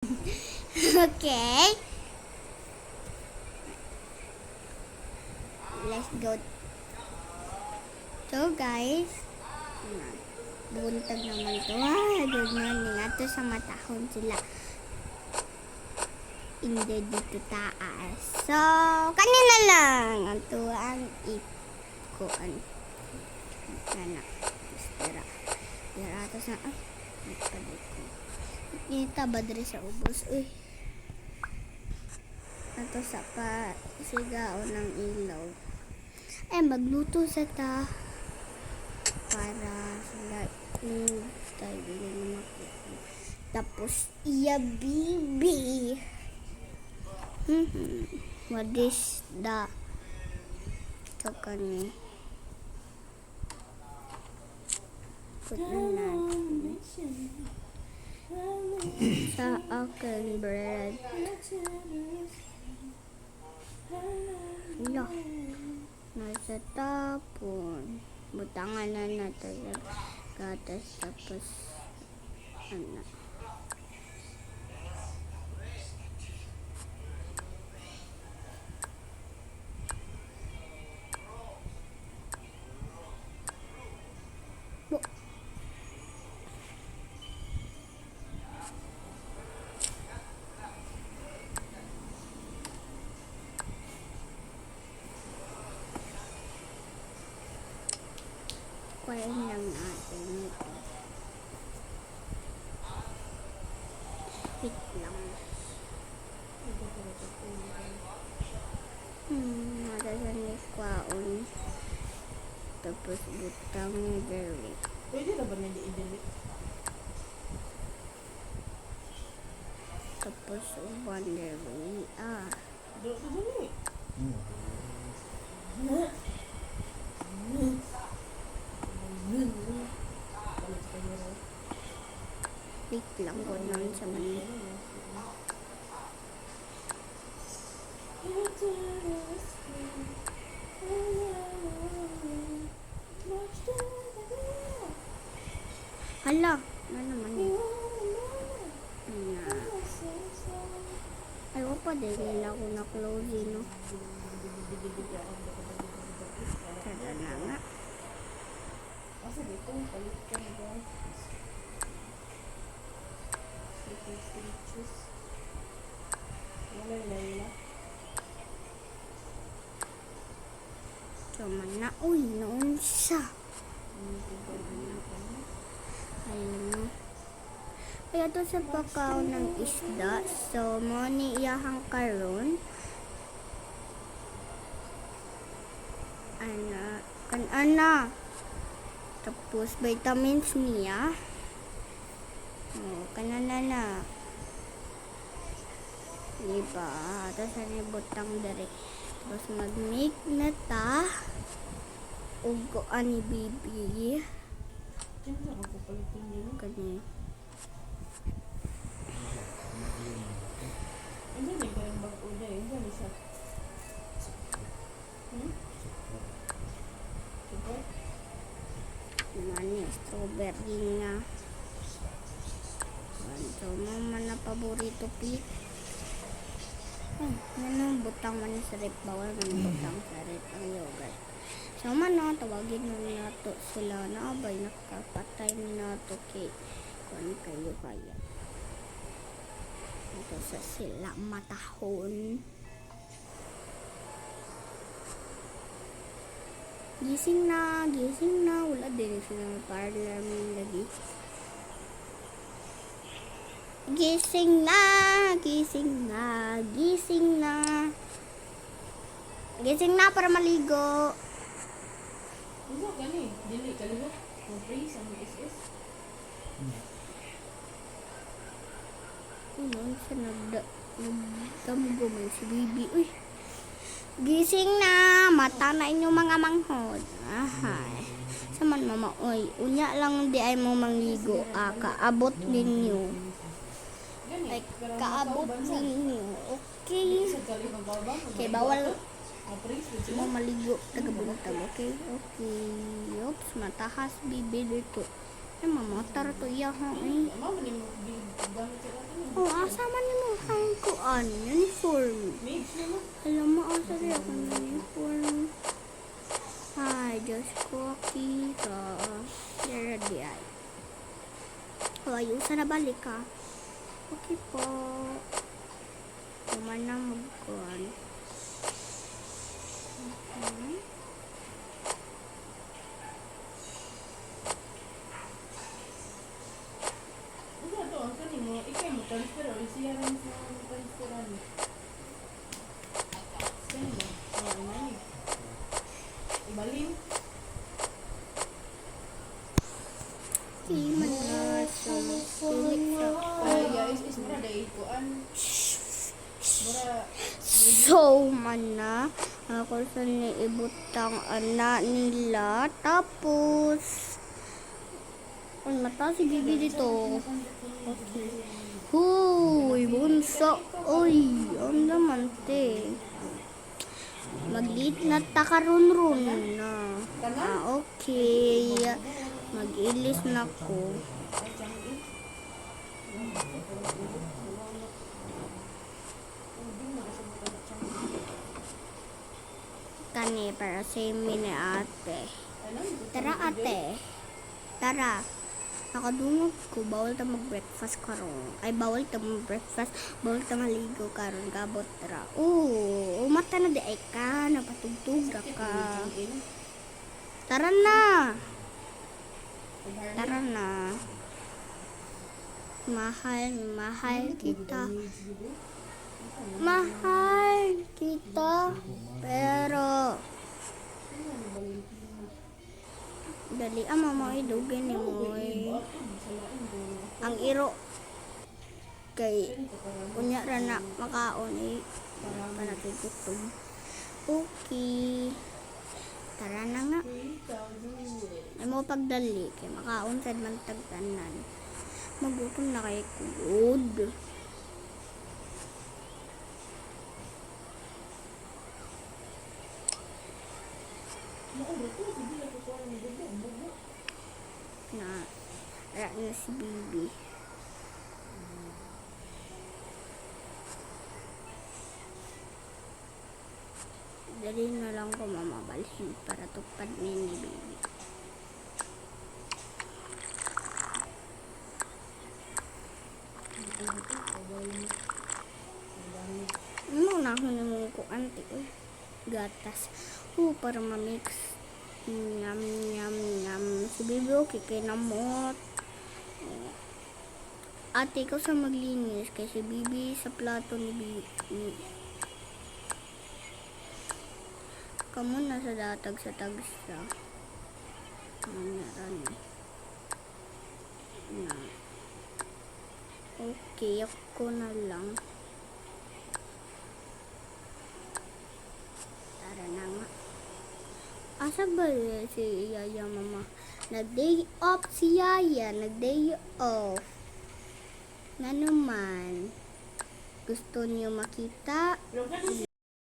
Okay. Let's go. So guys, buntag naman to. Good morning. Ato sa matahon sila. Hindi dito taas. So, kanina lang. Ato ang ikuan. Kana. Dira. Dira ato sa nagpalit ko. Kita ba diri sa ubos? Uy. Ato sa pa sigao ng ilaw. Ay, magluto sa ta. Para sila tayo din makita. Tapos, iya bibi. What is the ito kani? Put na natin. Sa akin bread. Wala. Nasa tapon. Butangan na natin. Gatas tapos ano. Kuhain lang natin ito. Wait lang. Matasan ni kwaon. Tapos butang ni Derek. Pwede na ba niya i-delete? Tapos uban Derek. Delete. Wait lang ko naman sa mali. Hala, ano naman yun? Ayaw pa din nila ako na-close, no? Tara na nga. Kasi dito, palit ka na ba? Stitches. Wala Layla. So, na, uy, noon siya. Ayun. Kaya to sa pakaw ng isda. So, mo ni iyahang karon. Ana. Tapos, vitamins niya. Kanana na. Diba? Tapos, butang dari. Tapos, mag-make na ta. Ugo ani bibi. Sino ako palitin nyo? Kani. Ano na yung bago na yun? Ano siya? Super? Mani, strawberry nga. So, mama na paborito pi. Ano, butang man sa rip. Bawal man butang sa rip ang yogurt. So, mano, tawagin mo na to sila na abay nakapatay na to kay kung kayo kaya. Ito sa sila matahon. Gising na. Wala din sila parlor lagi. Gising na. Gising na para maligo. Ano gani? Dili kalihok. Free sa mga SS. Ano siya nagdamugumay si Bibi. Uy. Gising na. Mata na inyong mga manghod. Ahay. Saman mama. Uy. Unya lang di ay mo mangligo. Kaabot ninyo. Ay, kaabot ninyo. Okay. Okay, bawal mo maligo tagabuntag. Okay. Oops, matahas bibi dito. Ay, mamotar to iya ho. Asa man kuan, uniform. Mage naman. Alam mo, asa rin ako ng uniform. Ay, Diyos ko, kita. Yara di ay. O, ayusan na balik ka. Okay po. Kuman na mag-kuan. Okay. Ano to? Ang kanin mo? Ikaw mo transfer o siya rin sa transferan. Saan mo? Ano na yun? Ibalin? Di man na sa Ay, guys, is mura dahil kuan. Mura. So, man na. Ako sa niibutang anak nila. Tapos, ang mata si Bibi dito. Okay. Huy, bunso. Uy, ang naman te. Maglit na takarunrun na. Okay. Mag-ilis na ko. Kani para sa ni ate. Tara ate. Tara. Nakadungog ko. Bawal ta mag-breakfast karon. Ay, bawal ta mag-breakfast. Bawal ta maligo karon. Gabot tara. Oo. Umata na di ay ka. Napatugtug ra ka. Tara na. Tara na. Mahal kita. Mahal kita. Pero, dali mama idugin ni mo. Ang iro kay kunya ra na makaon para tututog. Okay. Tara na nga. Ay mo pagdali kay makaon sad man tagtanan. Magutom na kay kulod. Na si Bibi. Dali na lang ko mamabalhin para tupad ni Bibi. Muna ako naman ko anti gatas. Para mamix. Nyam nyam nyam. Si Bibi okay kay namot. Ate ko sa maglinis kay si Bibi sa plato ni Bibi. Kamu na sa datag sa tagsa. Na. Okay, ako na lang. Tara na nga. Asa ba si Yaya mama? Nag-day off si Yaya. Nag-day off. Na naman. Gusto niyo makita?